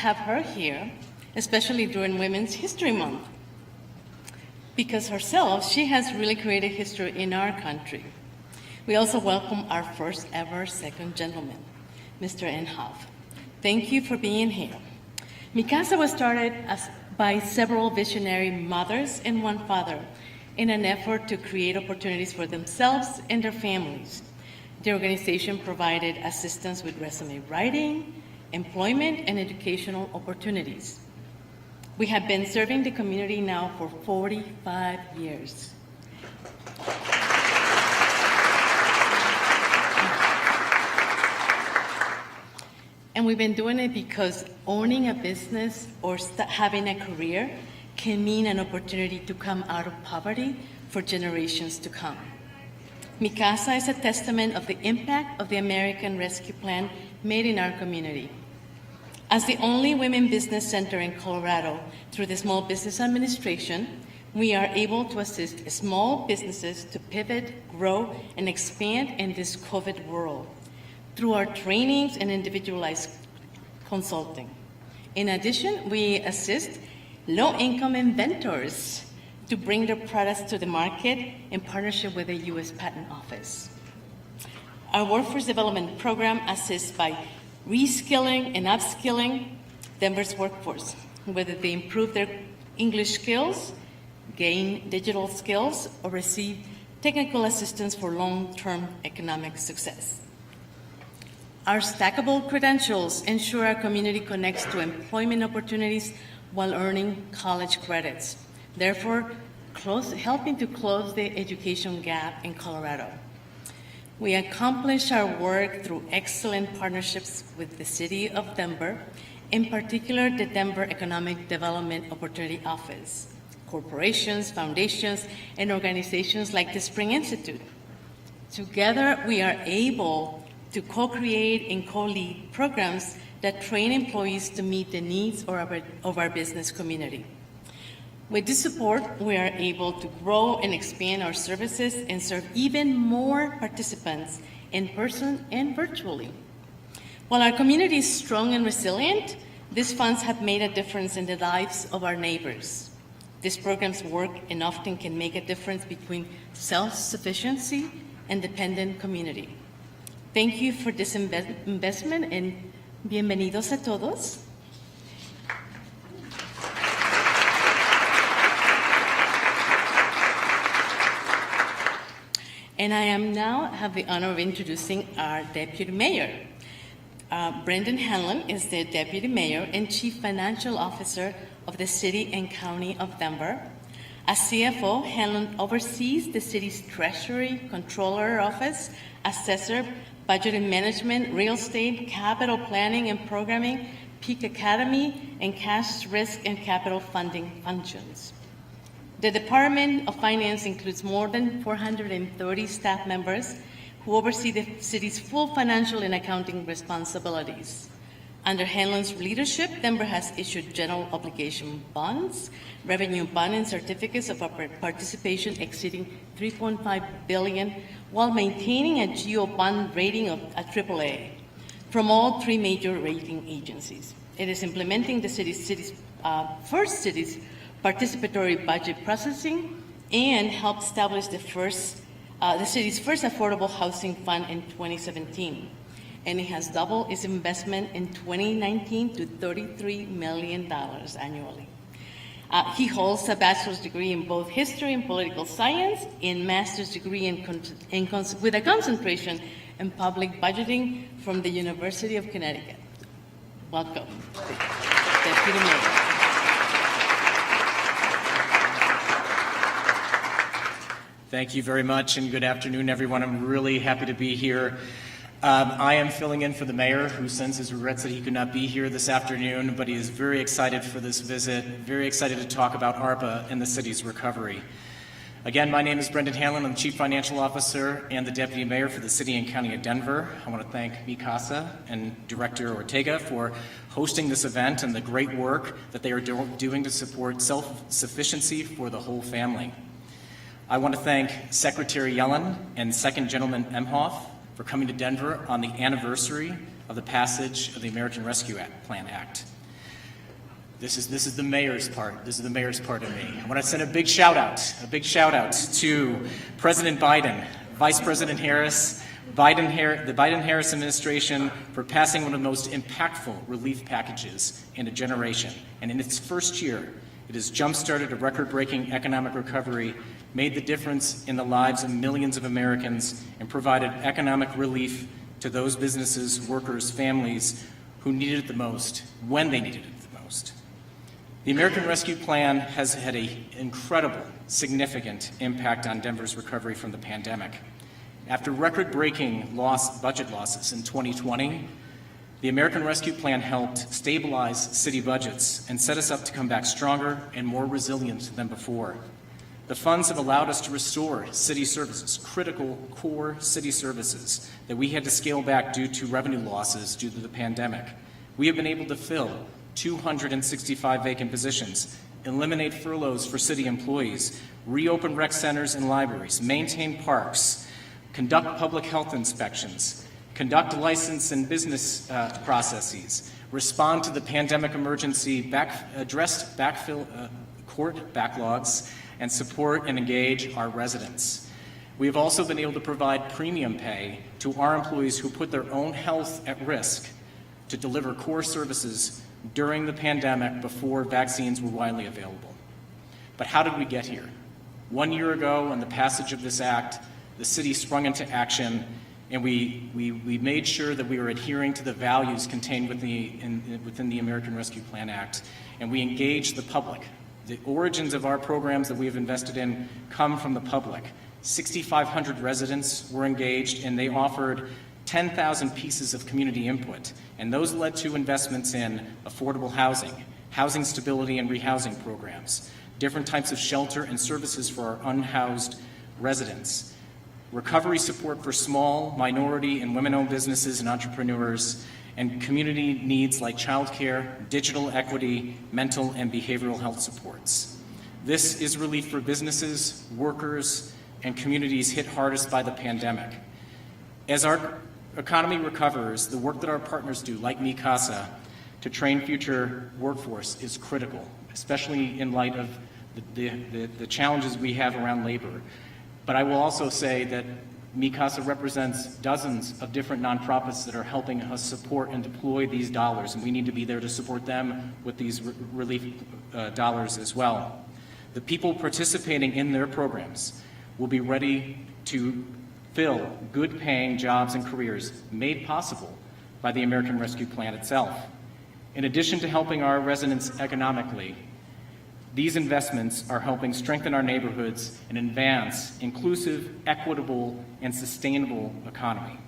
have her here, especially during Women's History Month. Because herself, she has really created history in our country. We also welcome our first ever second gentleman, Mr. Emhoff. Thank you for being here. Mi Casa was started by several visionary mothers and one father in an effort to create opportunities for themselves and their families. The organization provided assistance with resume writing, employment, and educational opportunities. We have been serving the community now for 45 years. And we've been doing it because owning a business or having a career can mean an opportunity to come out of poverty for generations to come. Mi Casa is a testament of the impact of the American Rescue Plan made in our community. As the only women business center in Colorado through the Small Business Administration, we are able to assist small businesses to pivot, grow, and expand in this COVID world through our trainings and individualized consulting. In addition, we assist low-income inventors to bring their products to the market in partnership with the U.S. Patent Office. Our workforce development program assists by reskilling and upskilling Denver's workforce, whether they improve their English skills, gain digital skills, or receive technical assistance for long-term economic success. Our stackable credentials ensure our community connects to employment opportunities while earning college credits, therefore helping to close the education gap in Colorado. We accomplish our work through excellent partnerships with the City of Denver, in particular the Denver Economic Development Opportunity Office, corporations, foundations, and organizations like the Spring Institute. Together, we are able to co-create and co-lead programs that train employees to meet the needs of our business community. With this support, we are able to grow and expand our services and serve even more participants in person and virtually. While our community is strong and resilient, these funds have made a difference in the lives of our neighbors. These programs work and often can make a difference between self-sufficiency and dependent community. Thank you for this investment and bienvenidos a todos. And I have the honor of introducing our Deputy Mayor. Brendan Hanlon is the Deputy Mayor and Chief Financial Officer of the City and County of Denver. As CFO, Hanlon oversees the city's Treasury, Controller Office, Assessor, Budget and Management, Real Estate, Capital Planning and Programming, Peak Academy, and Cash Risk and Capital Funding functions. The Department of Finance includes more than 430 staff members who oversee the city's full financial and accounting responsibilities. Under Hanlon's leadership, Denver has issued general obligation bonds, revenue bond, and certificates of participation exceeding $3.5 billion, while maintaining a GEO bond rating of a AAA from all three major rating agencies. It is implementing the city's participatory budget processing and helped establish the city's first affordable housing fund in 2017. And it has doubled its investment in 2019 to $33 million annually. He holds a bachelor's degree in both history and political science, and master's degree with a concentration in public budgeting from the University of Connecticut. Welcome, Deputy Mayor. Thank you very much, and good afternoon, everyone. I'm really happy to be here. I am filling in for the mayor, who sends his regrets that he could not be here this afternoon, but he is very excited for this visit, very excited to talk about ARPA and the city's recovery. Again, my name is Brendan Hanlon. I'm the Chief Financial Officer and the Deputy Mayor for the City and County of Denver. I want to thank Mi Casa and Director Ortega for hosting this event and the great work that they are doing to support self-sufficiency for the whole family. I want to thank Secretary Yellen and Second Gentleman Emhoff for coming to Denver on the anniversary of the passage of the American Rescue Plan Act. This is the mayor's part. This is the mayor's part of me. I want to send a big shout out to President Biden, Vice President Harris, the Biden-Harris administration for passing one of the most impactful relief packages in a generation. And in its first year, it has jump-started a record-breaking economic recovery, made the difference in the lives of millions of Americans, and provided economic relief to those businesses, workers, families who needed it the most, when they needed it the most. The American Rescue Plan has had an incredible, significant impact on Denver's recovery from the pandemic. After record-breaking budget losses in 2020, the American Rescue Plan helped stabilize city budgets and set us up to come back stronger and more resilient than before. The funds have allowed us to restore city services, critical core city services that we had to scale back due to revenue losses due to the pandemic. We have been able to fill 265 vacant positions, eliminate furloughs for city employees, reopen rec centers and libraries, maintain parks, conduct public health inspections, conduct license and business processes, respond to the pandemic emergency, address court backlogs, and support and engage our residents. We have also been able to provide premium pay to our employees who put their own health at risk to deliver core services during the pandemic before vaccines were widely available. But how did we get here? 1 year ago, on the passage of this act, the city sprung into action, and we made sure that we were adhering to the values contained within the American Rescue Plan Act, and we engaged the public. The origins of our programs that we have invested in come from the public. 6,500 residents were engaged, and they offered 10,000 pieces of community input, and those led to investments in affordable housing, housing stability and rehousing programs, different types of shelter and services for our unhoused residents, recovery support for small, minority, and women-owned businesses and entrepreneurs, and community needs like childcare, digital equity, mental and behavioral health supports. This is relief for businesses, workers, and communities hit hardest by the pandemic. As our economy recovers, the work that our partners do, like Casa, to train future workforce is critical, especially in light of the challenges we have around labor. But I will also say that Casa represents dozens of different nonprofits that are helping us support and deploy these dollars, and we need to be there to support them with these relief dollars as well. The people participating in their programs will be ready to fill good-paying jobs and careers made possible by the American Rescue Plan itself. In addition to helping our residents economically, these investments are helping strengthen our neighborhoods and advance inclusive, equitable, and sustainable economy.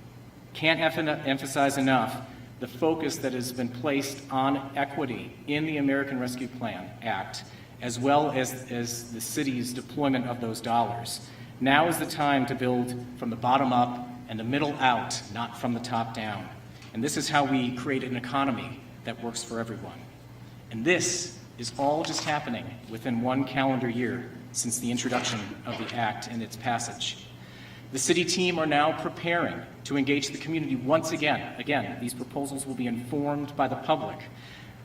Can't emphasize enough the focus that has been placed on equity in the American Rescue Plan Act, as well as the city's deployment of those dollars. Now is the time to build from the bottom up and the middle out, not from the top down. And this is how we create an economy that works for everyone. And this is all just happening within 1 calendar year since the introduction of the Act and its passage. The city team are now preparing to engage the community once again. Again, these proposals will be informed by the public.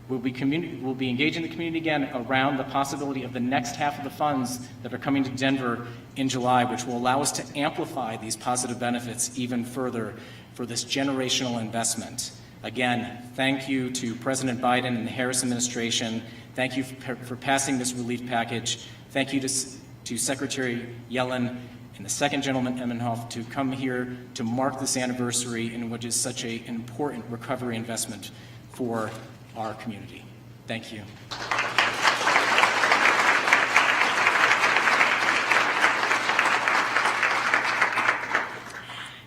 We'll be engaging the community again around the possibility of the next half of the funds that are coming to Denver in July, which will allow us to amplify these positive benefits even further for this generational investment. Again, thank you to President Biden and the Harris administration. Thank you for passing this relief package. Thank you to Secretary Yellen and the second gentleman, Emhoff, to come here to mark this anniversary in which is such an important recovery investment for our community. Thank you.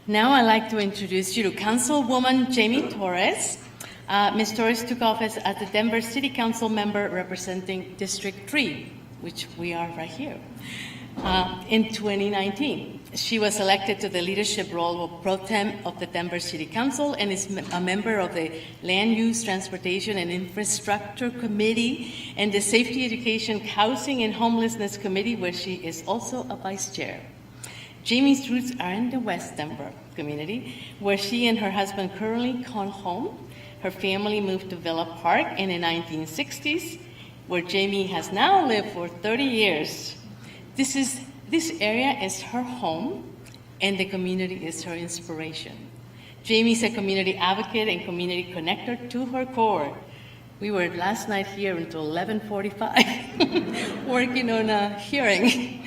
Now I'd like to introduce you to Councilwoman Jamie Torres. Ms. Torres took office as the Denver City Council member representing District 3, which we are right here, in 2019. She was elected to the leadership role of pro tem of the Denver City Council and is a member of the Land Use, Transportation, and Infrastructure Committee and the Safety, Education, Housing, and Homelessness Committee, where she is also a vice chair. Jamie's roots are in the West Denver community, where she and her husband currently call home. Her family moved to Villa Park in the 1960s, where Jamie has now lived for 30 years. This area is her home, and the community is her inspiration. Jamie is a community advocate and community connector to her core. We were last night here until 11:45 working on a hearing.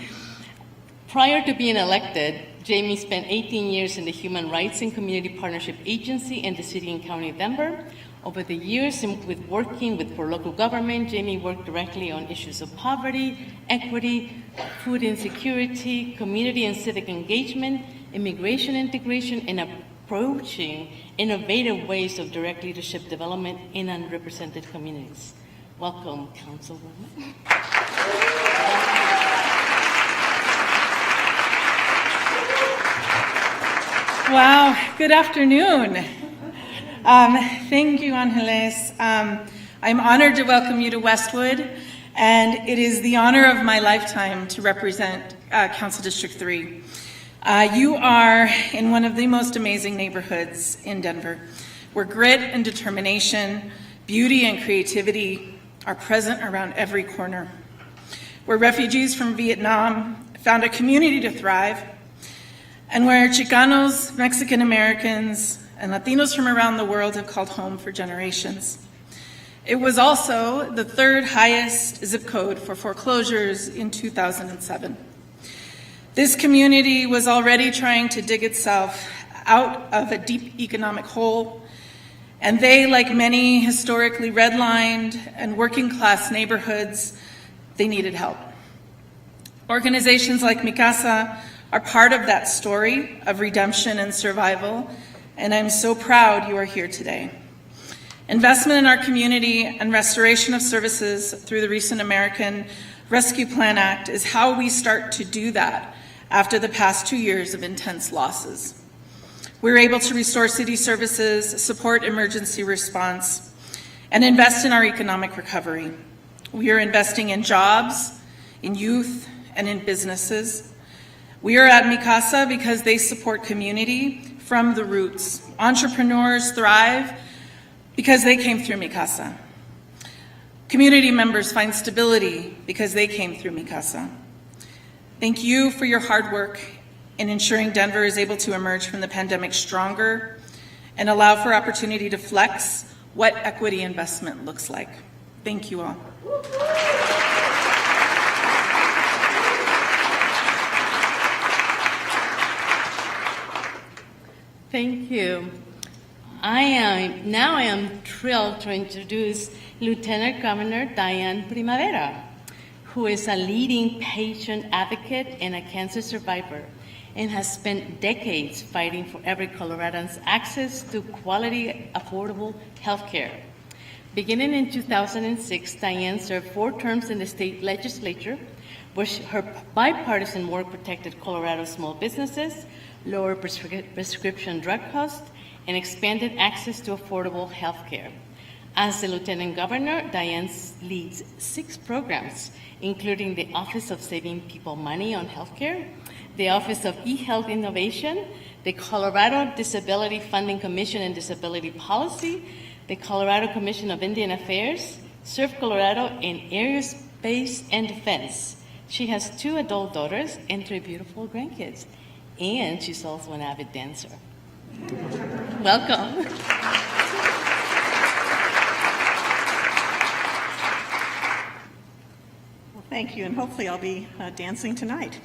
Prior to being elected, Jamie spent 18 years in the Human Rights and Community Partnership Agency in the City and County of Denver. Over the years, working for local government, Jamie worked directly on issues of poverty, equity, food insecurity, community and civic engagement, immigration integration, and approaching innovative ways of direct leadership development in underrepresented communities. Welcome, Councilwoman. Wow, good afternoon. Thank you, Angeles. I'm honored to welcome you to Westwood, and it is the honor of my lifetime to represent Council District 3. You are in one of the most amazing neighborhoods in Denver, where grit and determination, beauty and creativity are present around every corner, where refugees from Vietnam found a community to thrive, and where Chicanos, Mexican Americans, and Latinos from around the world have called home for generations. It was also the third highest zip code for foreclosures in 2007. This community was already trying to dig itself out of a deep economic hole, and they, like many historically redlined and working class neighborhoods, they needed help. Organizations like Mi Casa are part of that story of redemption and survival, and I'm so proud you are here today. Investment in our community and restoration of services through the recent American Rescue Plan Act is how we start to do that after the past 2 years of intense losses. We're able to restore city services, support emergency response, and invest in our economic recovery. We are investing in jobs, in youth, and in businesses. We are at Mi Casa because they support community from the roots. Entrepreneurs thrive because they came through Mi Casa. Community members find stability because they came through Mi Casa. Thank you for your hard work in ensuring Denver is able to emerge from the pandemic stronger and allow for opportunity to flex what equity investment looks like. Thank you all. Thank you. I am thrilled to introduce Lieutenant Governor Diane Primavera, who is a leading patient advocate and a cancer survivor, and has spent decades fighting for every Coloradan's access to quality, affordable health care. Beginning in 2006, Diane served 4 terms in the state legislature, where her bipartisan work protected Colorado's small businesses, lowered prescription drug costs, and expanded access to affordable health care. As the Lieutenant Governor, Diane leads 6 programs, including the Office of Saving People Money on Healthcare, the Office of eHealth Innovation, the Colorado Disability Funding Commission and Disability Policy, the Colorado Commission of Indian Affairs, Serve Colorado, and Aerospace and Defense. She has 2 adult daughters and 3 beautiful grandkids, and she's also an avid dancer. Welcome. Well, thank you, and hopefully I'll be dancing tonight.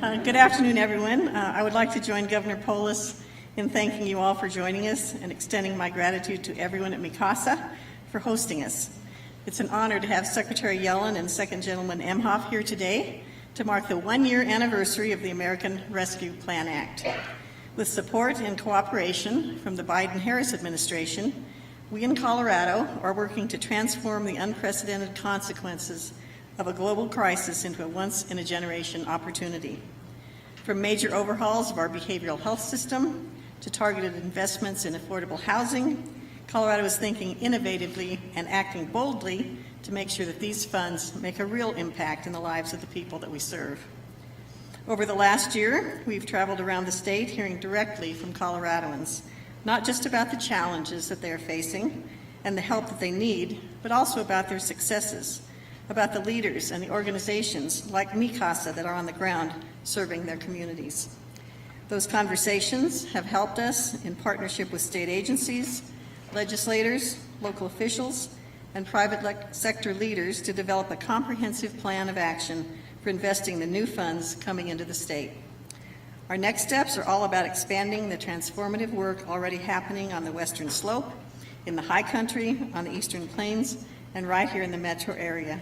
Good afternoon, everyone. I would like to join Governor Paulus in thanking you all for joining us and extending my gratitude to everyone at Mi Casa for hosting us. It's an honor to have Secretary Yellen and Second Gentleman Emhoff here today to mark the 1-year anniversary of the American Rescue Plan Act. With support and cooperation from the Biden-Harris administration, we in Colorado are working to transform the unprecedented consequences of a global crisis into a once-in-a-generation opportunity. From major overhauls of our behavioral health system to targeted investments in affordable housing, Colorado is thinking innovatively and acting boldly to make sure that these funds make a real impact in the lives of the people that we serve. Over the last year, we've traveled around the state hearing directly from Coloradoans, not just about the challenges that they're facing and the help that they need, but also about their successes, about the leaders and the organizations like Mi Casa that are on the ground serving their communities. Those conversations have helped us in partnership with state agencies, legislators, local officials, and private sector leaders to develop a comprehensive plan of action for investing the new funds coming into the state. Our next steps are all about expanding the transformative work already happening on the Western Slope, in the High Country, on the Eastern Plains, and right here in the metro area,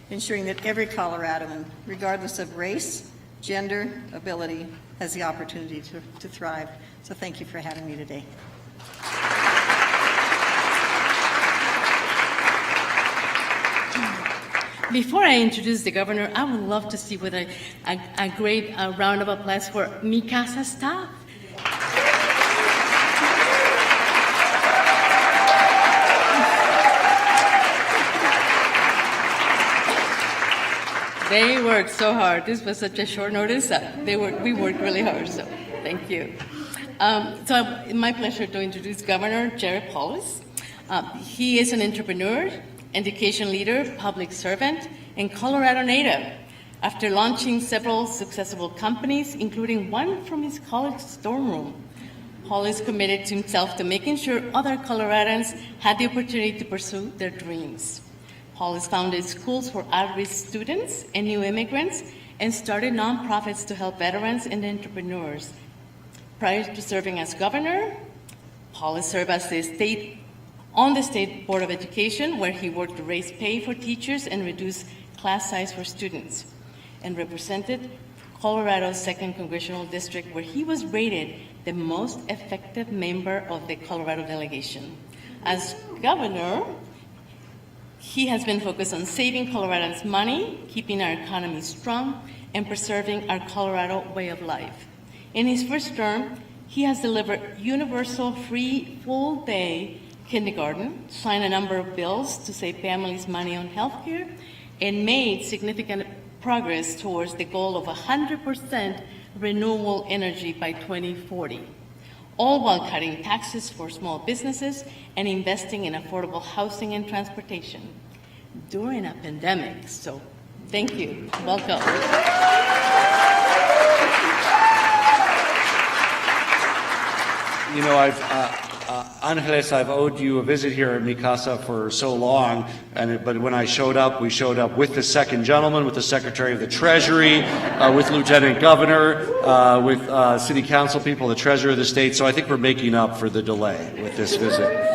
ensuring that every Coloradoan, regardless of race, gender, ability, has the opportunity to thrive. So thank you for having me today. Before I introduce the governor, I would love to see with a great round of applause for Mi Casa staff. They worked so hard. This was such a short notice. We worked really hard, so thank you. So it's my pleasure to introduce Governor Paulus. He is an entrepreneur, education leader, public servant, and Colorado native. After launching several successful companies, including one from his college dorm room, Paul is committed to himself to making sure other Coloradans had the opportunity to pursue their dreams. Paul has founded schools for at-risk students and new immigrants and started nonprofits to help veterans and entrepreneurs. Prior to serving as governor, Paul has served as on the State Board of Education, where he worked to raise pay for teachers and reduce class size for students, and represented Colorado's 2nd Congressional District, where he was rated the most effective member of the Colorado delegation. As governor, he has been focused on saving Coloradans money, keeping our economy strong, and preserving our Colorado way of life. In his first term, he has delivered universal free full-day kindergarten, signed a number of bills to save families money on health care, and made significant progress towards the goal of 100% renewable energy by 2040, all while cutting taxes for small businesses and investing in affordable housing and transportation during a pandemic. So thank you. Welcome. You know, Angeles, I've owed you a visit here at Mi Casa for so long, but when I showed up, we showed up with the 2nd gentleman, with the Secretary of the Treasury, with Lieutenant Governor, with City Council people, the Treasurer of the state, so I think we're making up for the delay with this visit.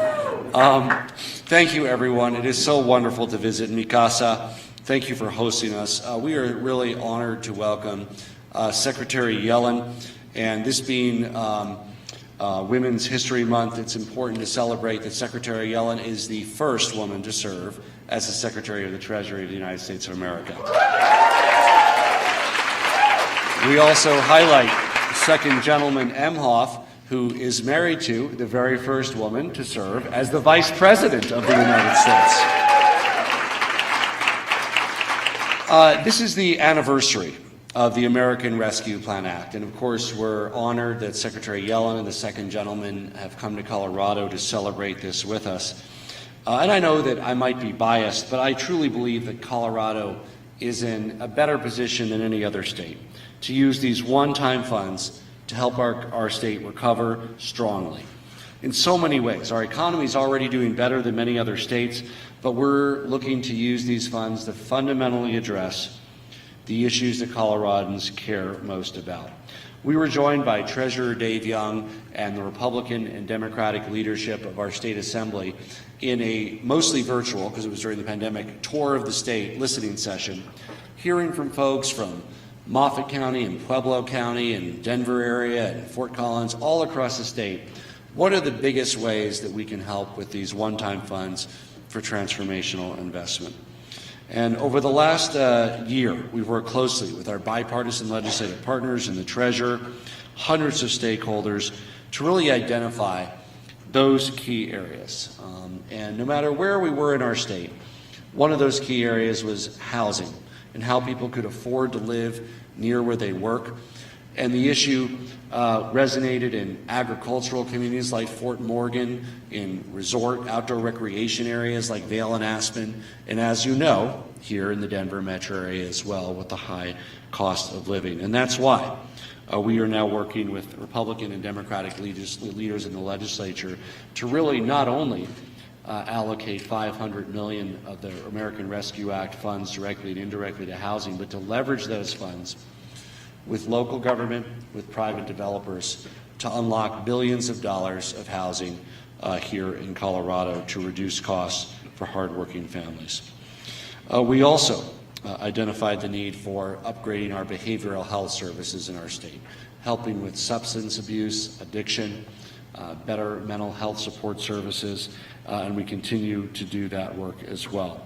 Thank you, everyone. It is so wonderful to visit Mi Casa. Thank you for hosting us. We are really honored to welcome Secretary Yellen, and this being Women's History Month, it's important to celebrate that Secretary Yellen is the first woman to serve as the Secretary of the Treasury of the United States of America. We also highlight 2nd Gentleman Emhoff, who is married to the very first woman to serve as the Vice President of the United States. This is the anniversary of the American Rescue Plan Act. And of course, we're honored that Secretary Yellen and the 2nd Gentleman have come to Colorado to celebrate this with us. And I know that I might be biased, but I truly believe that Colorado is in a better position than any other state to use these one-time funds to help our state recover strongly. In so many ways, our economy is already doing better than many other states, but we're looking to use these funds to fundamentally address the issues that Coloradans care most about. We were joined by Treasurer Dave Young and the Republican and Democratic leadership of our state assembly in a mostly virtual, because it was during the pandemic, tour of the state listening session, hearing from folks from Moffat County and Pueblo County and Denver area and Fort Collins, all across the state. What are the biggest ways that we can help with these one-time funds for transformational investment? And over the last year, we've worked closely with our bipartisan legislative partners and the Treasurer, hundreds of stakeholders, to really identify those key areas. And no matter where we were in our state, one of those key areas was housing and how people could afford to live near where they work. And the issue resonated in agricultural communities like Fort Morgan, in resort outdoor recreation areas like Vail and Aspen. And as you know, here in the Denver metro area as well with the high cost of living. And that's why we are now working with Republican and Democratic leaders in the legislature to really not only allocate $500 million of the American Rescue Act funds directly and indirectly to housing, but to leverage those funds with local government, with private developers, to unlock billions of dollars of housing here in Colorado to reduce costs for hardworking families. We also identified the need for upgrading our behavioral health services in our state, helping with substance abuse, addiction, better mental health support services, and we continue to do that work as well.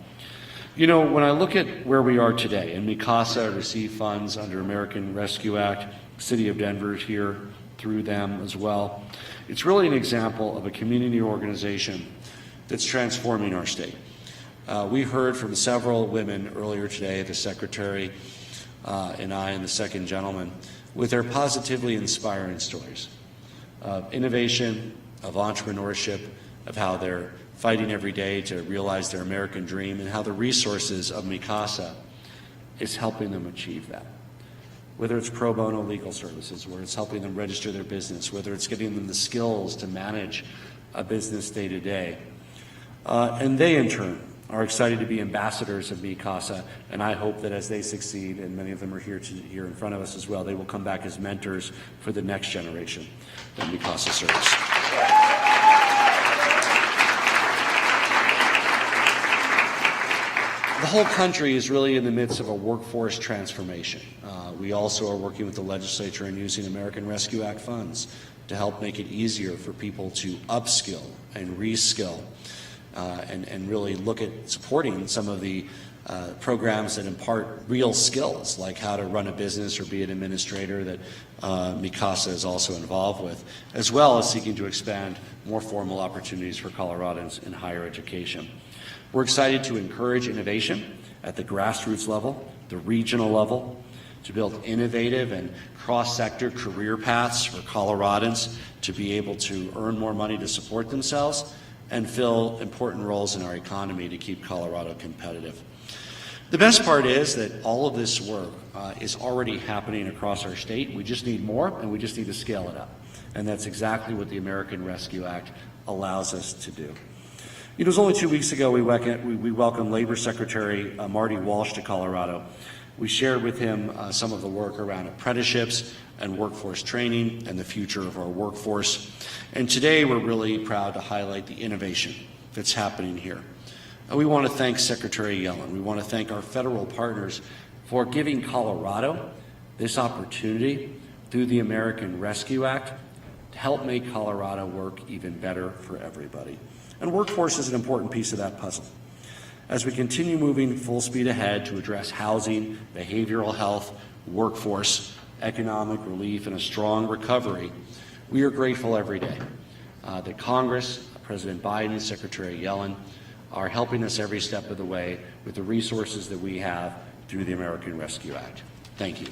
You know, when I look at where we are today, and Casa received funds under American Rescue Act, City of Denver is here through them as well, it's really an example of a community organization that's transforming our state. We heard from several women earlier today, the Secretary and I and the second gentleman, with their positively inspiring stories of innovation, of entrepreneurship, of how they're fighting every day to realize their American dream, and how the resources of Casa is helping them achieve that. Whether it's pro bono legal services, where it's helping them register their business, whether it's getting them the skills to manage a business day to day. And they, in turn, are excited to be ambassadors of Casa, and I hope that as they succeed, and many of them are here in front of us as well, they will come back as mentors for the next generation that Casa serves. The whole country is really in the midst of a workforce transformation. We also are working with the legislature and using American Rescue Act funds to help make it easier for people to upskill and reskill and really look at supporting some of the programs that impart real skills, like how to run a business or be an administrator that Casa is also involved with, as well as seeking to expand more formal opportunities for Coloradans in higher education. We're excited to encourage innovation at the grassroots level, the regional level, to build innovative and cross-sector career paths for Coloradans to be able to earn more money to support themselves and fill important roles in our economy to keep Colorado competitive. The best part is that all of this work is already happening across our state. We just need more, and we just need to scale it up. And that's exactly what the American Rescue Act allows us to do. It was only 2 weeks ago we welcomed Labor Secretary Marty Walsh to Colorado. We shared with him some of the work around apprenticeships and workforce training and the future of our workforce. And today we're really proud to highlight the innovation that's happening here. We want to thank Secretary Yellen. We want to thank our federal partners for giving Colorado this opportunity through the American Rescue Act to help make Colorado work even better for everybody. And workforce is an important piece of that puzzle. As we continue moving full speed ahead to address housing, behavioral health, workforce, economic relief, and a strong recovery, we are grateful every day that Congress, President Biden, Secretary Yellen, are helping us every step of the way with the resources that we have through the American Rescue Act. Thank you.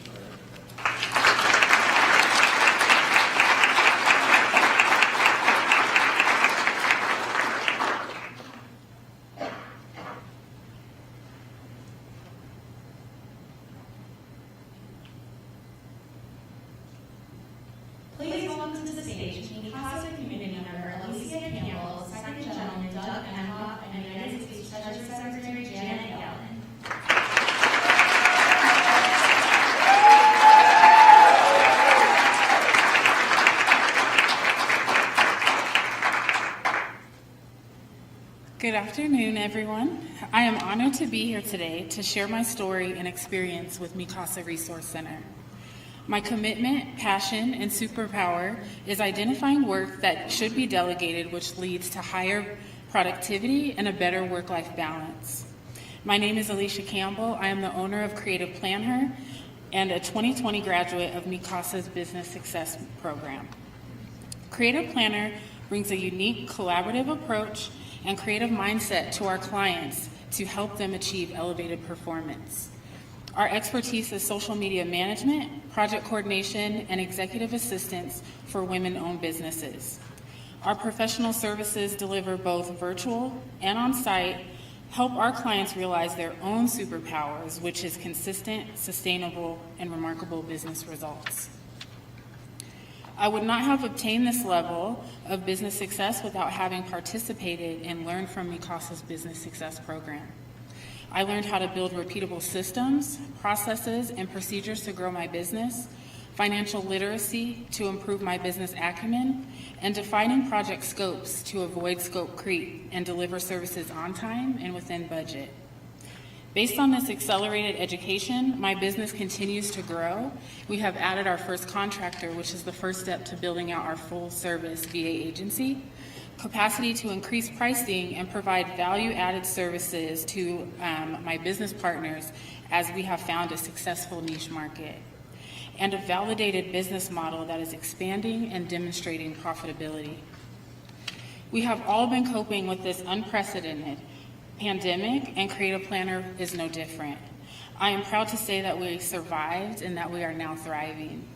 Please welcome to the stage Casa Community Member Alicia Campbell, Second Gentleman Doug Emhoff, and United States Treasury Secretary Janet Yellen. Good afternoon, everyone. I am honored to be here today to share my story and experience with Casa Resource Center. My commitment, passion, and superpower is identifying work that should be delegated, which leads to higher productivity and a better work-life balance. My name is Alicia Campbell. I am the owner of Creative Planner and a 2020 graduate of Casa's Business Success Program. Creative Planner brings a unique collaborative approach and creative mindset to our clients to help them achieve elevated performance. Our expertise is social media management, project coordination, and executive assistance for women-owned businesses. Our professional services deliver both virtual and on-site help our clients realize their own superpowers, which is consistent, sustainable, and remarkable business results. I would not have obtained this level of business success without having participated and learned from Mi Casa's Business Success Program. I learned how to build repeatable systems, processes, and procedures to grow my business, financial literacy to improve my business acumen, and defining project scopes to avoid scope creep and deliver services on time and within budget. Based on this accelerated education, my business continues to grow. We have added our first contractor, which is the first step to building out our full-service VA agency, capacity to increase pricing and provide value-added services to my business partners as we have found a successful niche market, and a validated business model that is expanding and demonstrating profitability. We have all been coping with this unprecedented pandemic, and Creative Planner is no different. I am proud to say that we survived and that we are now thriving.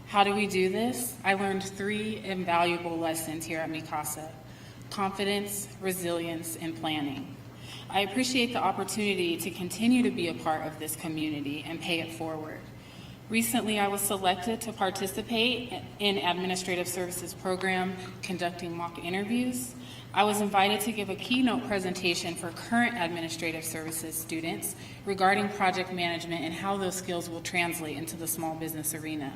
How do we do this? I learned 3 invaluable lessons here at Mi Casa: confidence, resilience, and planning. I appreciate the opportunity to continue to be a part of this community and pay it forward. Recently, I was selected to participate in Administrative Services Program, conducting mock interviews. I was invited to give a keynote presentation for current Administrative Services students regarding project management and how those skills will translate into the small business arena.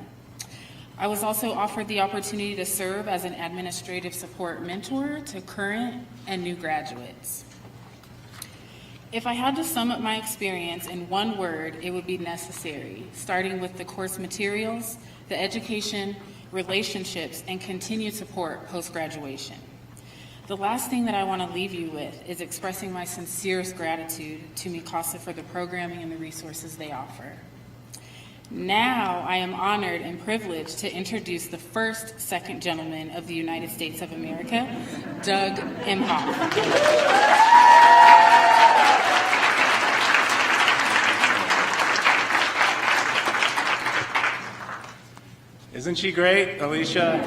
I was also offered the opportunity to serve as an administrative support mentor to current and new graduates. If I had to sum up my experience in one word, it would be necessary, starting with the course materials, the education, relationships, and continued support post-graduation. The last thing that I want to leave you with is expressing my sincerest gratitude to Mi Casa for the programming and the resources they offer. Now I am honored and privileged to introduce the first second gentleman of the United States of America, Doug Emhoff. Isn't she great, Alicia?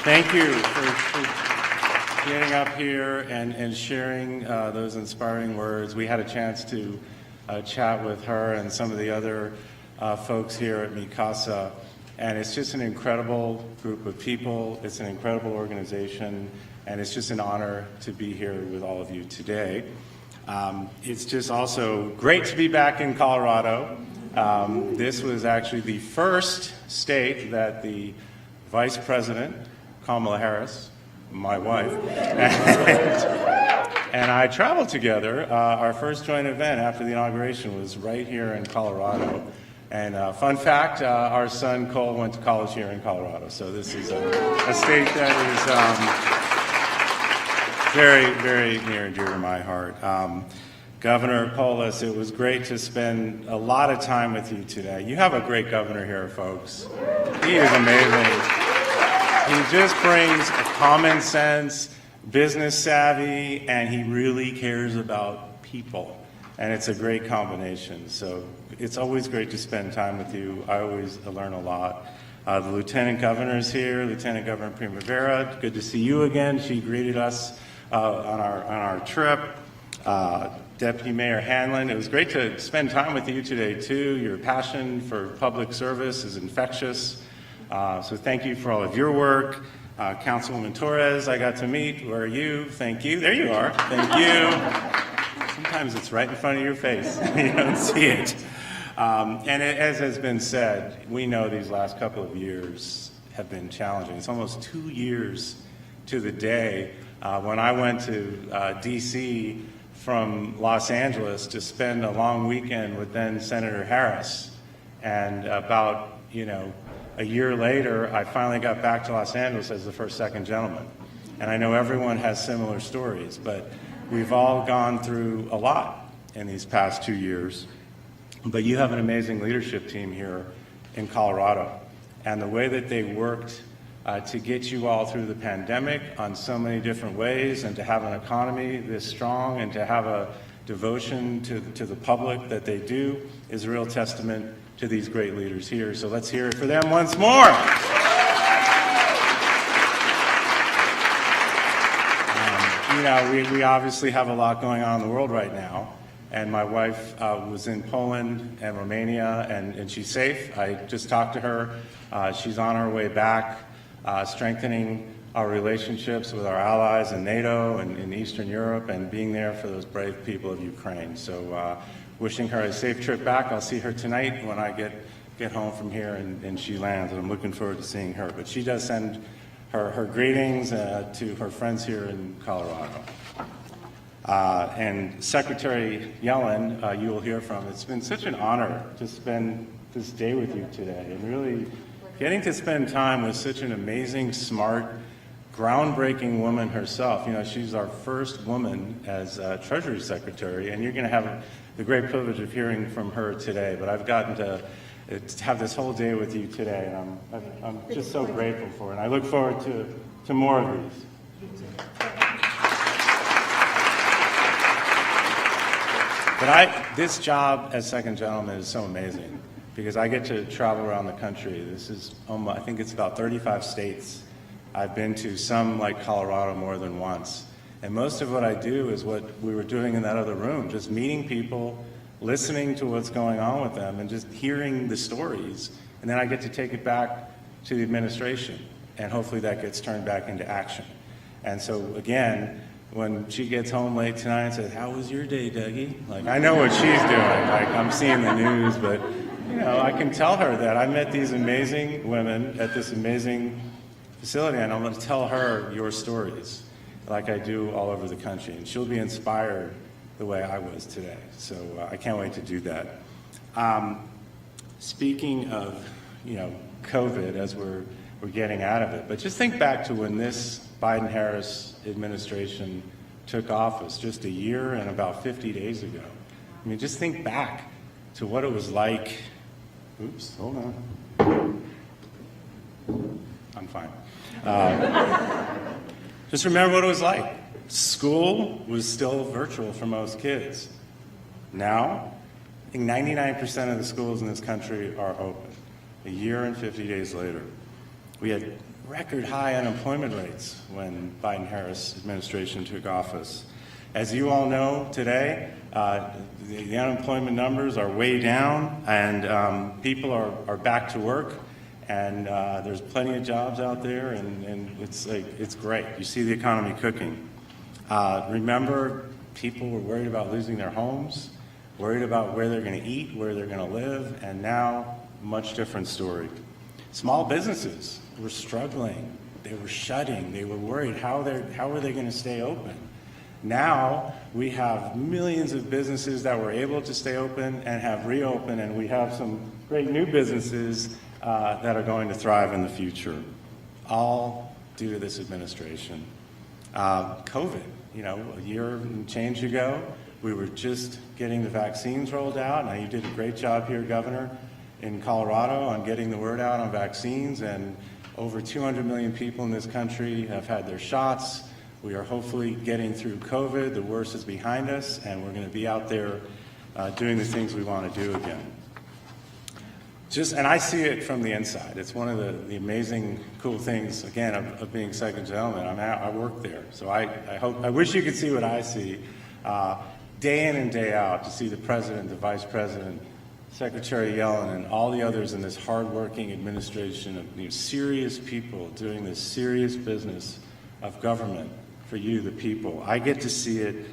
Thank you for getting up here and sharing those inspiring words. We had a chance to chat with her and some of the other folks here at Mi Casa, and it's just an incredible group of people. It's an incredible organization, and it's just an honor to be here with all of you today. It's just also great to be back in Colorado. This was actually the first state that the Vice President, Kamala Harris, my wife, and I traveled together. Our first joint event after the inauguration was right here in Colorado. And fun fact, our son Cole went to college here in Colorado. So this is a state that is very, very near and dear to my heart. Governor Paulus, it was great to spend a lot of time with you today. You have a great governor here, folks. He is amazing. He just brings a common sense, business savvy, and he really cares about people. And it's a great combination. So it's always great to spend time with you. I always learn a lot. The Lieutenant Governor's here, Lieutenant Governor Primavera. Good to see you again. She greeted us on our trip. Deputy Mayor Hanlon, it was great to spend time with you today too. Your passion for public service is infectious. So thank you for all of your work. Councilwoman Torres, I got to meet. Where are you? Thank you. There you are. Thank you. Sometimes it's right in front of your face. You don't see it. As has been said, we know these last couple of years have been challenging. It's almost 2 years to the day when I went to D.C. from Los Angeles to spend a long weekend with then Senator Harris. And about, a year later, I finally got back to Los Angeles as the first second gentleman. And I know everyone has similar stories, but we've all gone through a lot in these past 2 years. But you have an amazing leadership team here in Colorado. And the way that they worked to get you all through the pandemic on so many different ways, and to have an economy this strong, and to have a devotion to the public that they do, is a real testament to these great leaders here. So let's hear it for them once more. you know, we obviously have a lot going on in the world right now. And my wife was in Poland and Romania, and she's safe. I just talked to her. She's on her way back, strengthening our relationships with our allies in NATO and in Eastern Europe, and being there for those brave people of Ukraine. So wishing her a safe trip back. I'll see her tonight when I get home from here and she lands, and I'm looking forward to seeing her. But she does send her greetings to her friends here in Colorado. And Secretary Yellen, you will hear from. It's been such an honor to spend this day with you today, and really getting to spend time with such an amazing, smart, groundbreaking woman herself. You know, she's our first woman as Treasury Secretary, and you're going to have the great privilege of hearing from her today. But I've gotten to have this whole day with you today, and I'm just so grateful for it. And I look forward to more of these. But this job as second gentleman is so amazing because I get to travel around the country. This is I think it's about 35 states. I've been to some, like Colorado, more than once. And most of what I do is what we were doing in that other room, just meeting people, listening to what's going on with them, and just hearing the stories. And then I get to take it back to the administration, and hopefully that gets turned back into action. And so, again, when she gets home late tonight and says, "How was your day, Dougie?" Like, I know what she's doing. Like, I'm seeing the news, but, you know, I can tell her that I met these amazing women at this amazing facility, and I'm going to tell her your stories like I do all over the country, and she'll be inspired the way I was today. So I can't wait to do that. Speaking of, you know, COVID as we're getting out of it, but just think back to when this Biden-Harris administration took office just a year and about 50 days ago. I mean, just think back to what it was like. Oops, hold on. I'm fine. Just remember what it was like. School was still virtual for most kids. Now, I think 99% of the schools in this country are open. A year and 50 days later. We had record high unemployment rates when Biden-Harris administration took office. As you all know today, the unemployment numbers are way down, and people are back to work. And there's plenty of jobs out there, and it's great. You see the economy cooking. Remember, people were worried about losing their homes, worried about where they're going to eat, where they're going to live, and now, much different story. Small businesses were struggling. They were shutting. They were worried. How are they going to stay open? Now, we have millions of businesses that were able to stay open and have reopened, and we have some great new businesses that are going to thrive in the future, all due to this administration. COVID, you know, a year and change ago, we were just getting the vaccines rolled out. Now, you did a great job here, Governor, in Colorado on getting the word out on vaccines, and over 200 million people in this country have had their shots. We are hopefully getting through COVID. The worst is behind us, and we're going to be out there doing the things we want to do again. And I see it from the inside. It's one of the amazing, cool things, again, of being second gentleman. I work there, so I wish you could see what I see day in and day out, to see the president, the vice president, Secretary Yellen, and all the others in this hardworking administration of serious people doing this serious business of government for you, the people. I get to see it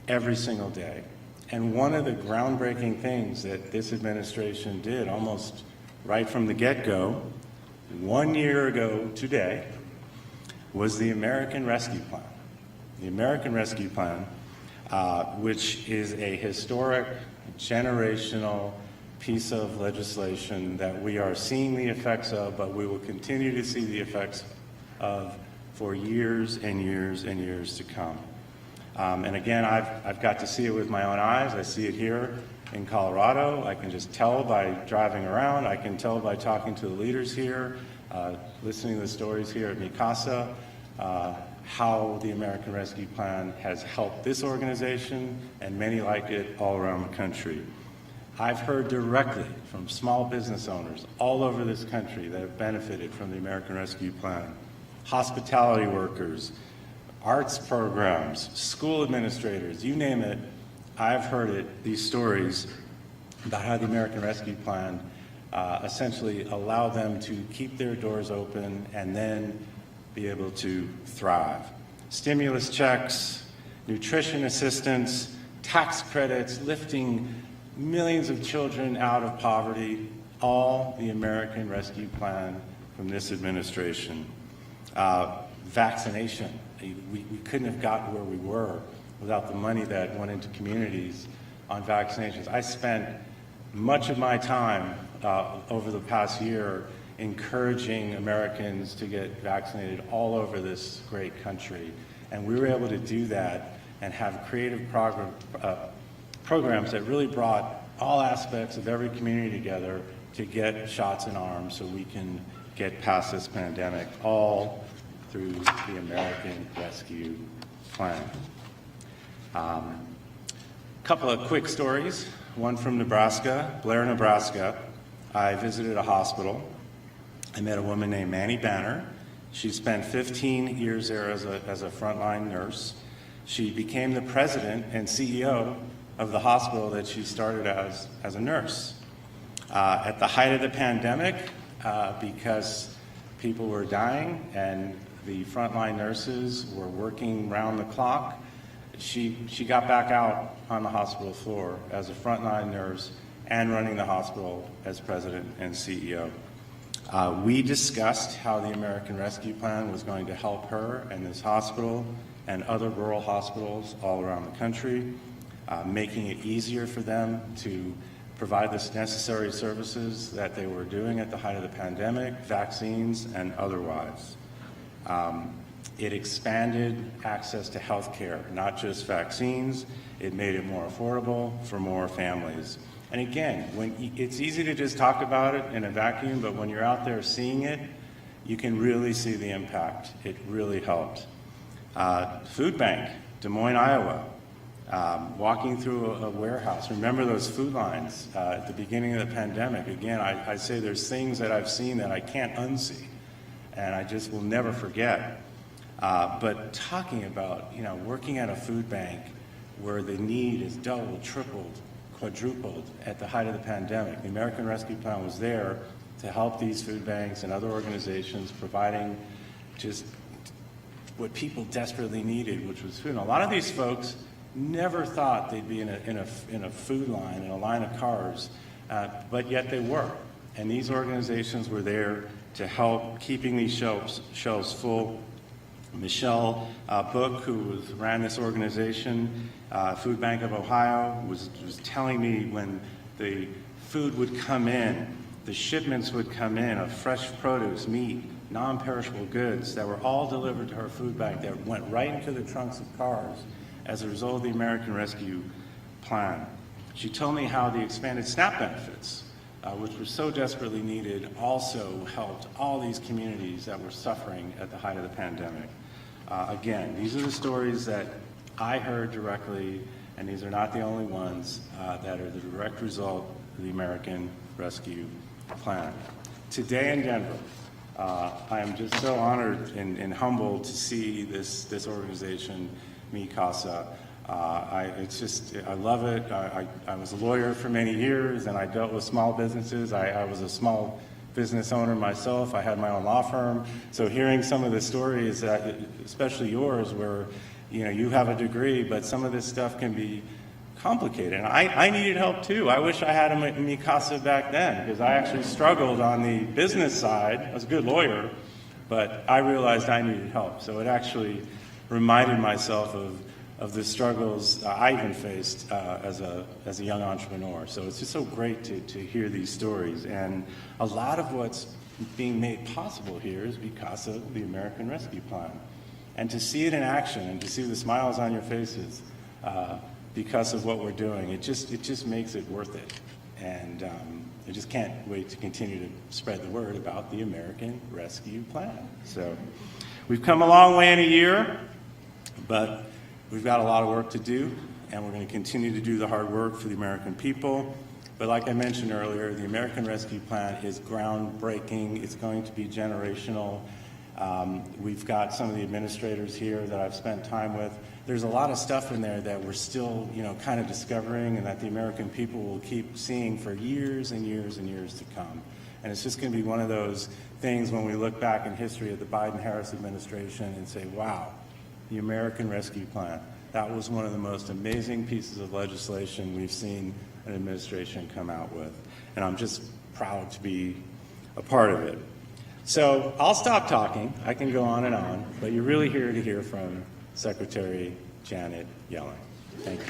every single day. And one of the groundbreaking things that this administration did almost right from the get-go, 1 year ago today, was the American Rescue Plan. The American Rescue Plan, which is a historic, generational piece of legislation that we are seeing the effects of, but we will continue to see the effects of for years and years and years to come. And again, I've got to see it with my own eyes. I see it here in Colorado. I can just tell by driving around. I can tell by talking to the leaders here, listening to the stories here at Casa, how the American Rescue Plan has helped this organization and many like it all around the country. I've heard directly from small business owners all over this country that have benefited from the American Rescue Plan, hospitality workers, arts programs, school administrators, you name it, I've heard it, these stories about how the American Rescue Plan essentially allowed them to keep their doors open and then be able to thrive. Stimulus checks, nutrition assistance, tax credits, lifting millions of children out of poverty, all the American Rescue Plan from this administration. Vaccination. We couldn't have gotten where we were without the money that went into communities on vaccinations. I spent much of my time over the past year encouraging Americans to get vaccinated all over this great country. And we were able to do that and have creative programs that really brought all aspects of every community together to get shots in arms so we can get past this pandemic, all through the American Rescue Plan. Couple of quick stories. One from Nebraska, Blair, Nebraska. I visited a hospital. I met a woman named Manny Banner. She spent 15 years there as a frontline nurse. She became the president and CEO of the hospital that she started as a nurse. At the height of the pandemic, because people were dying and the frontline nurses were working round the clock, she got back out on the hospital floor as a frontline nurse and running the hospital as president and CEO. We discussed how the American Rescue Plan was going to help her and this hospital and other rural hospitals all around the country, making it easier for them to provide the necessary services that they were doing at the height of the pandemic, vaccines and otherwise. It expanded access to health care, not just vaccines. It made it more affordable for more families. And again, it's easy to just talk about it in a vacuum, but when you're out there seeing it, you can really see the impact. It really helped. Food bank, Des Moines, Iowa. Walking through a warehouse. Remember those food lines at the beginning of the pandemic. Again, I say there's things that I've seen that I can't unsee, and I just will never forget. But talking about, working at a food bank where the need is doubled, tripled, quadrupled at the height of the pandemic. The American Rescue Plan was there to help these food banks and other organizations providing just what people desperately needed, which was food. And a lot of these folks never thought they'd be in a food line, in a line of cars, but yet they were. And these organizations were there to help keeping these shelves full. Michelle Book, who ran this organization, Food Bank of Ohio, was telling me when the food would come in, the shipments would come in of fresh produce, meat, non-perishable goods that were all delivered to her food bank that went right into the trunks of cars as a result of the American Rescue Plan. She told me how the expanded SNAP benefits, which were so desperately needed, also helped all these communities that were suffering at the height of the pandemic. Again, these are the stories that I heard directly, and these are not the only ones that are the direct result of the American Rescue Plan. Today in Denver, I am just so honored and humbled to see this organization, Casa. I love it. I was a lawyer for many years, and I dealt with small businesses. I was a small business owner myself. I had my own law firm. So hearing some of the stories, especially yours, where you have a degree, but some of this stuff can be complicated. And I needed help too. I wish I had a Casa back then, because I actually struggled on the business side. I was a good lawyer, but I realized I needed help. So it actually reminded myself of the struggles I even faced as a young entrepreneur. So it's just so great to hear these stories. And a lot of what's being made possible here is because of the American Rescue Plan. And to see it in action and to see the smiles on your faces because of what we're doing, it just makes it worth it. And I just can't wait to continue to spread the word about the American Rescue Plan. So we've come a long way in a year, but we've got a lot of work to do, and we're going to continue to do the hard work for the American people. But like I mentioned earlier, the American Rescue Plan is groundbreaking. It's going to be generational. We've got some of the administrators here that I've spent time with. There's a lot of stuff in there that we're still, kind of discovering, and that the American people will keep seeing for years and years and years to come. And it's just going to be one of those things when we look back in history of the Biden-Harris administration and say, wow, the American Rescue Plan, that was one of the most amazing pieces of legislation we've seen an administration come out with. And I'm just proud to be a part of it. So I'll stop talking. I can go on and on, but you're really here to hear from Secretary Janet Yellen. Thank you.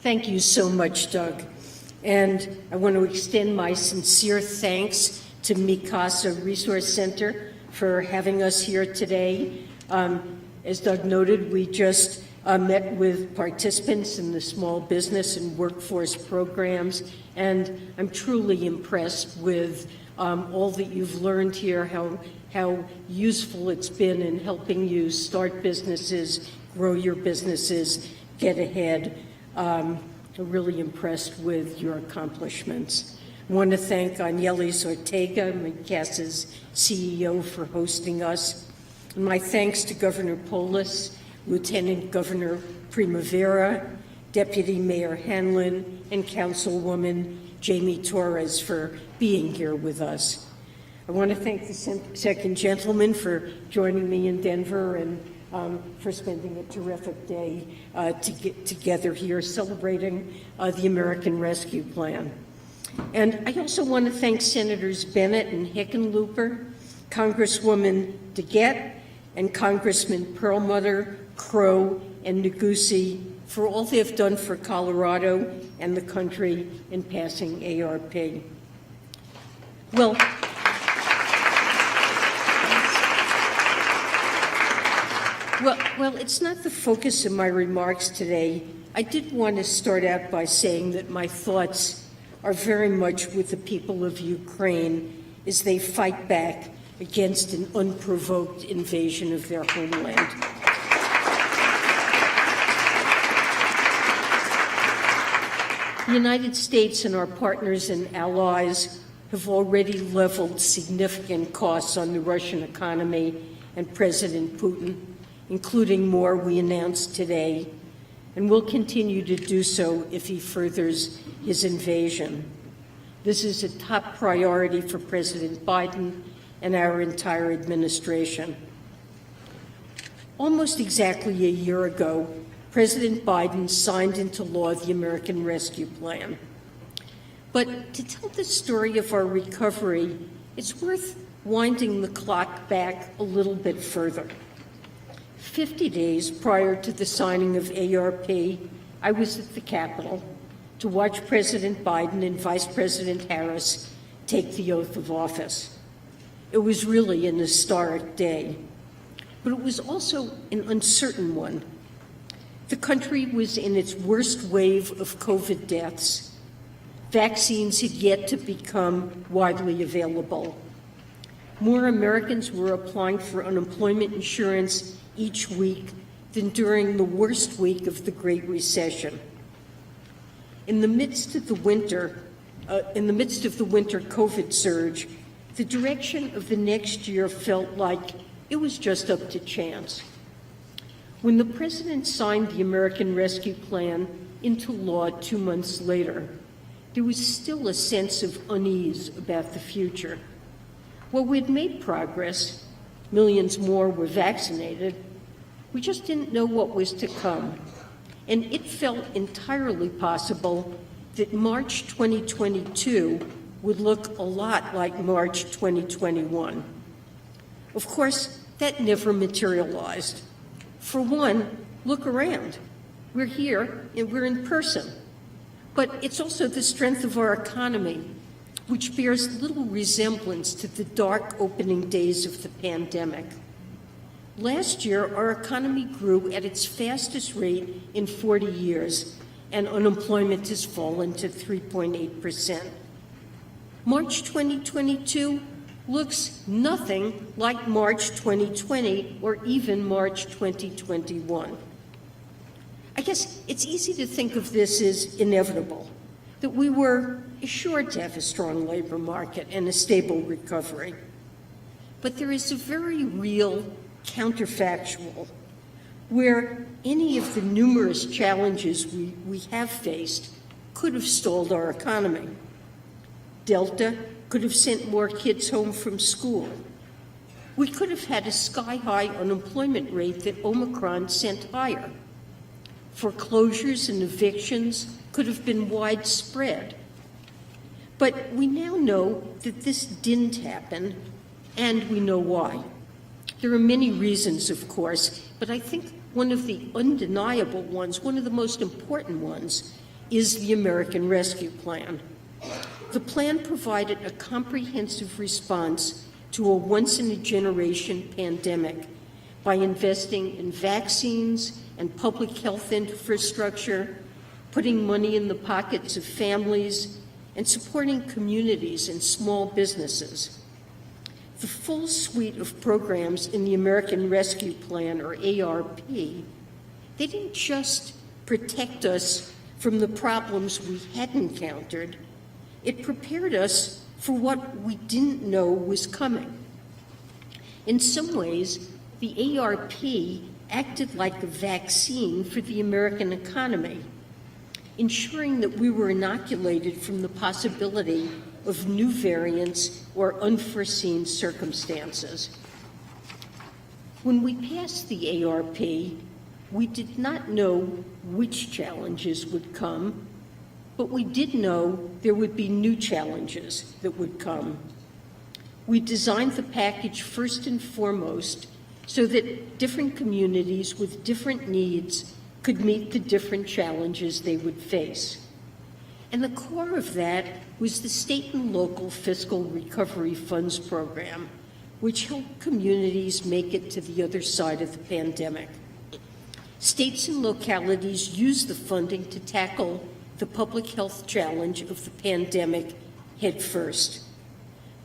Thank you so much, Doug. And I want to extend my sincere thanks to Casa Resource Center for having us here today. As Doug noted, we just met with participants in the small business and workforce programs, and I'm truly impressed with all that you've learned here, how useful it's been in helping you start businesses, grow your businesses, get ahead. I'm really impressed with your accomplishments. I want to thank Anielis Ortega, Casa's CEO, for hosting us. And my thanks to Governor Paulus, Lieutenant Governor Primavera, Deputy Mayor Hanlon, and Councilwoman Jamie Torres for being here with us. I want to thank the second gentleman for joining me in Denver and for spending a terrific day to get together here celebrating the American Rescue Plan. And I also want to thank Senators Bennett and Hickenlooper, Congresswoman DeGette, and Congressman Perlmutter, Crow, and Neguse for all they've done for Colorado and the country in passing ARP. Well, it's not the focus of my remarks today. I did want to start out by saying that my thoughts are very much with the people of Ukraine as they fight back against an unprovoked invasion of their homeland. The United States and our partners and allies have already leveled significant costs on the Russian economy and President Putin, including more we announced today, and will continue to do so if he furthers his invasion. This is a top priority for President Biden and our entire administration. Almost exactly a year ago, President Biden signed into law the American Rescue Plan. But to tell the story of our recovery, it's worth winding the clock back a little bit further. 50 days prior to the signing of ARP, I was at the Capitol to watch President Biden and Vice President Harris take the oath of office. It was really an historic day, but it was also an uncertain one. The country was in its worst wave of COVID deaths. Vaccines had yet to become widely available. More Americans were applying for unemployment insurance each week than during the worst week of the Great Recession. In the midst of the winter COVID surge, the direction of the next year felt like it was just up to chance. When the president signed the American Rescue Plan into law 2 months later, there was still a sense of unease about the future. While we'd made progress, millions more were vaccinated, we just didn't know what was to come. And it felt entirely possible that March 2022 would look a lot like March 2021. Of course, that never materialized. For one, look around. We're here and we're in person. But it's also the strength of our economy, which bears little resemblance to the dark opening days of the pandemic. Last year, our economy grew at its fastest rate in 40 years, and unemployment has fallen to 3.8%. March 2022 looks nothing like March 2020 or even March 2021. I I guess it's easy to think of this as inevitable, that we were assured to have a strong labor market and a stable recovery. But there is a very real counterfactual where any of the numerous challenges we have faced could have stalled our economy. Delta could have sent more kids home from school. We could have had a sky-high unemployment rate that Omicron sent higher. Foreclosures and evictions could have been widespread. But we now know that this didn't happen, and we know why. There are many reasons, of course, but I think one of the undeniable ones, one of the most important ones, is the American Rescue Plan. The plan provided a comprehensive response to a once-in-a-generation pandemic by investing in vaccines and public health infrastructure, putting money in the pockets of families, and supporting communities and small businesses. The full suite of programs in the American Rescue Plan, or ARP, they didn't just protect us from the problems we had encountered, it prepared us for what we didn't know was coming. In some ways, the ARP acted like a vaccine for the American economy, ensuring that we were inoculated from the possibility of new variants or unforeseen circumstances. When we passed the ARP, we did not know which challenges would come, but we did know there would be new challenges that would come. We designed the package first and foremost so that different communities with different needs could meet the different challenges they would face. And the core of that was the state and local fiscal recovery funds program, which helped communities make it to the other side of the pandemic. States and localities used the funding to tackle the public health challenge of the pandemic head first.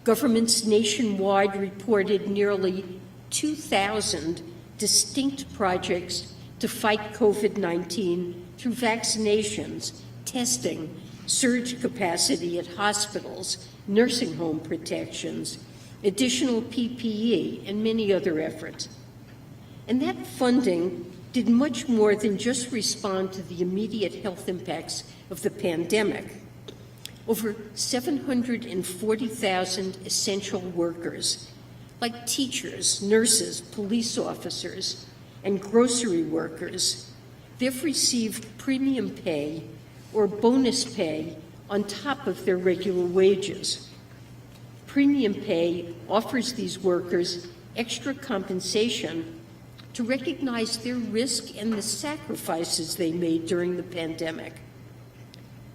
Governments nationwide reported nearly 2,000 distinct projects to fight COVID-19 through vaccinations, testing, surge capacity at hospitals, nursing home protections, additional PPE, and many other efforts. And that funding did much more than just respond to the immediate health impacts of the pandemic. Over 740,000 essential workers, like teachers, nurses, police officers, and grocery workers, they've received premium pay or bonus pay on top of their regular wages. Premium pay offers these workers extra compensation to recognize their risk and the sacrifices they made during the pandemic.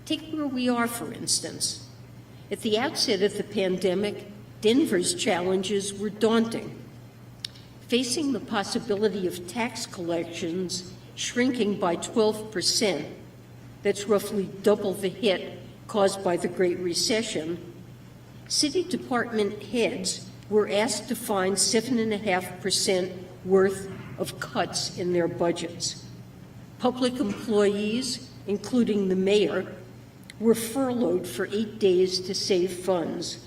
Take where we are, for instance. At the outset of the pandemic, Denver's challenges were daunting. Facing the possibility of tax collections shrinking by 12%, that's roughly double the hit caused by the Great Recession, city department heads were asked to find 7.5% worth of cuts in their budgets. Public employees, including the mayor, were furloughed for 8 days to save funds.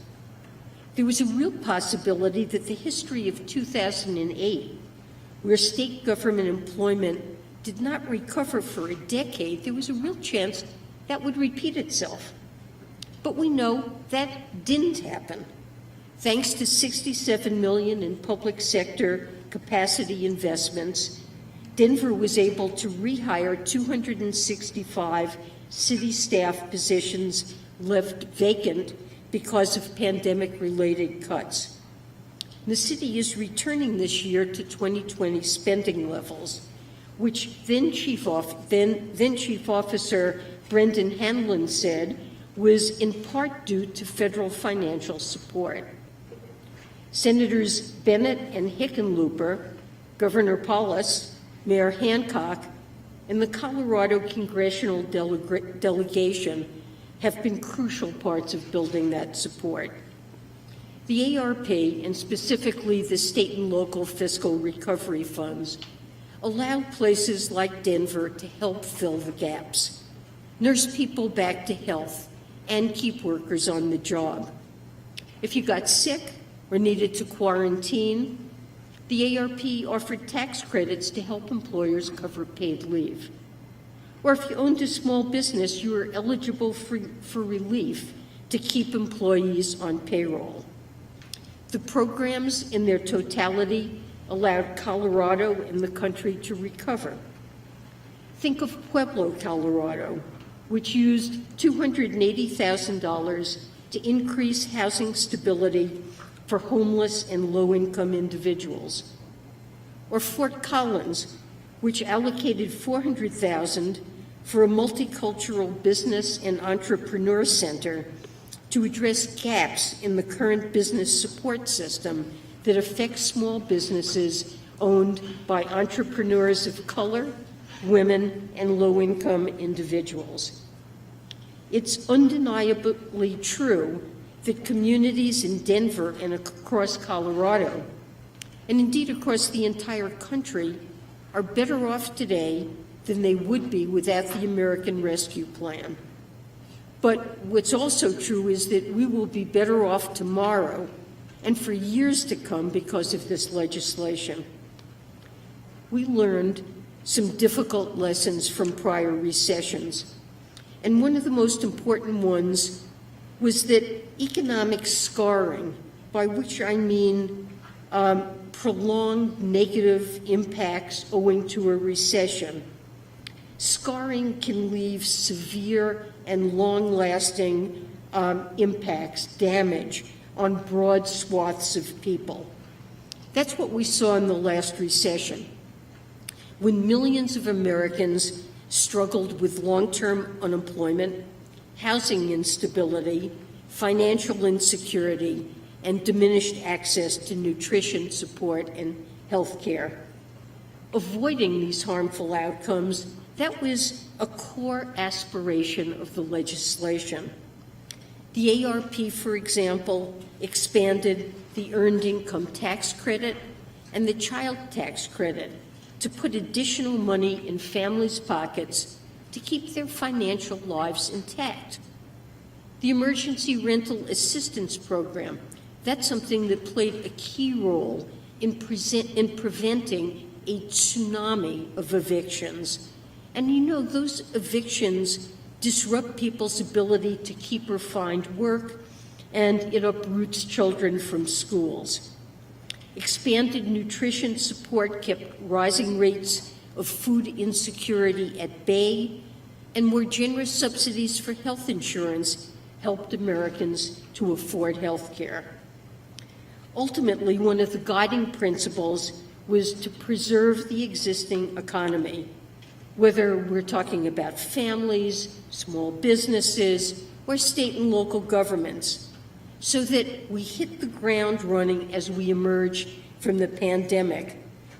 There was a real possibility that the history of 2008, where state government employment did not recover for a decade, there was a real chance that would repeat itself. But we know that didn't happen. Thanks to $67 million in public sector capacity investments, Denver was able to rehire 265 city staff positions left vacant because of pandemic-related cuts. The city is returning this year to 2020 spending levels, which then Chief Officer Brendan Hanlon said was in part due to federal financial support. Senators Bennett and Hickenlooper, Governor Paulus, Mayor Hancock, and the Colorado Congressional Delegation have been crucial parts of building that support. The ARP, and specifically the state and local fiscal recovery funds, allowed places like Denver to help fill the gaps, nurse people back to health, and keep workers on the job. If you got sick or needed to quarantine, the ARP offered tax credits to help employers cover paid leave. Or if you owned a small business, you were eligible for relief to keep employees on payroll. The programs in their totality allowed Colorado and the country to recover. Think of Pueblo, Colorado, which used $280,000 to increase housing stability for homeless and low-income individuals. Or Fort Collins, which allocated $400,000 for a multicultural business and entrepreneur center to address gaps in the current business support system that affects small businesses owned by entrepreneurs of color, women, and low-income individuals. It's undeniably true that communities in Denver and across Colorado, and indeed across the entire country, are better off today than they would be without the American Rescue Plan. But what's also true is that we will be better off tomorrow and for years to come because of this legislation. We learned some difficult lessons from prior recessions, and one of the most important ones was that economic scarring, by which I mean prolonged negative impacts owing to a recession, scarring can leave severe and long-lasting impacts, damage on broad swaths of people. That's what we saw in the last recession, when millions of Americans struggled with long-term unemployment, housing instability, financial insecurity, and diminished access to nutrition support and health care. Avoiding these harmful outcomes, that was a core aspiration of the legislation. The ARP, for example, expanded the Earned Income Tax Credit and the Child Tax Credit to put additional money in families' pockets to keep their financial lives intact. The Emergency Rental Assistance Program, that's something that played a key role in preventing a tsunami of evictions. And you know, those evictions disrupt people's ability to keep or find work, and it uproots children from schools. Expanded nutrition support kept rising rates of food insecurity at bay, and more generous subsidies for health insurance helped Americans to afford health care. Ultimately, one of the guiding principles was to preserve the existing economy, whether we're talking about families, small businesses, or state and local governments, so that we hit the ground running as we emerge from the pandemic,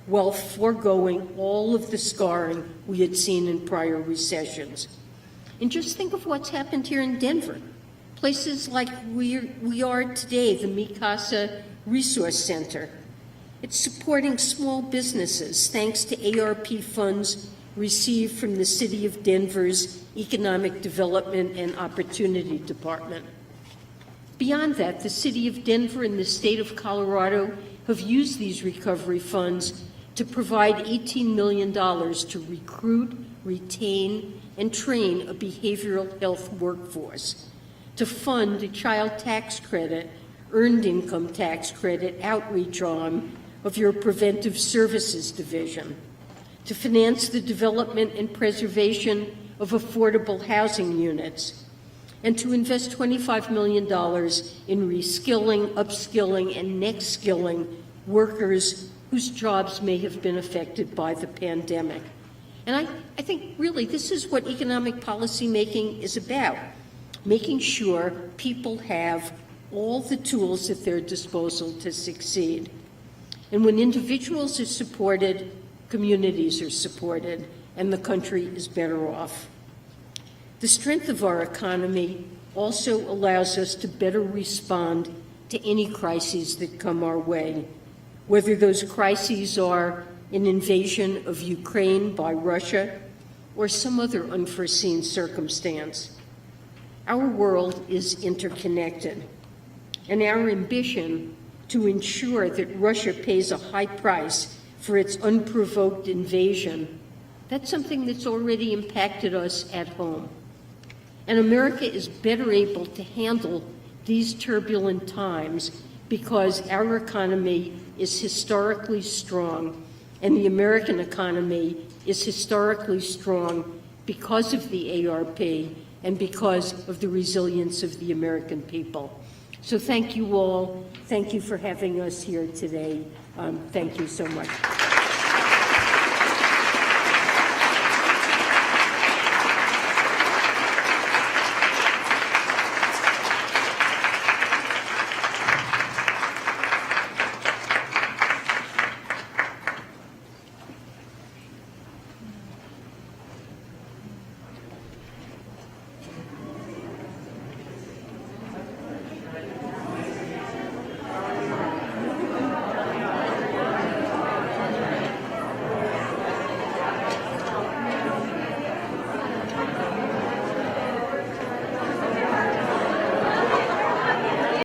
while foregoing all of the scarring we had seen in prior recessions. And just think of what's happened here in Denver. Places like we are today, the Casa Resource Center. It's supporting small businesses thanks to ARP funds received from the City of Denver's Economic Development and Opportunity Department. Beyond that, the City of Denver and the State of Colorado have used these recovery funds to provide $18 million to recruit, retain, and train a behavioral health workforce, to fund a child tax credit, earned income tax credit outreach arm of your preventive services division, to finance the development and preservation of affordable housing units, and to invest $25 million in reskilling, upskilling, and next skilling workers whose jobs may have been affected by the pandemic. And I think really this is what economic policy making is about, making sure people have all the tools at their disposal to succeed. And when individuals are supported, communities are supported, and the country is better off. The strength of our economy also allows us to better respond to any crises that come our way, whether those crises are an invasion of Ukraine by Russia, or some other unforeseen circumstance. Our world is interconnected, and our ambition to ensure that Russia pays a high price for its unprovoked invasion, that's something that's already impacted us at home. And America is better able to handle these turbulent times because our economy is historically strong, and the American economy is historically strong because of the ARP and because of the resilience of the American people. So thank you all. Thank you for having us here today. Thank you so much.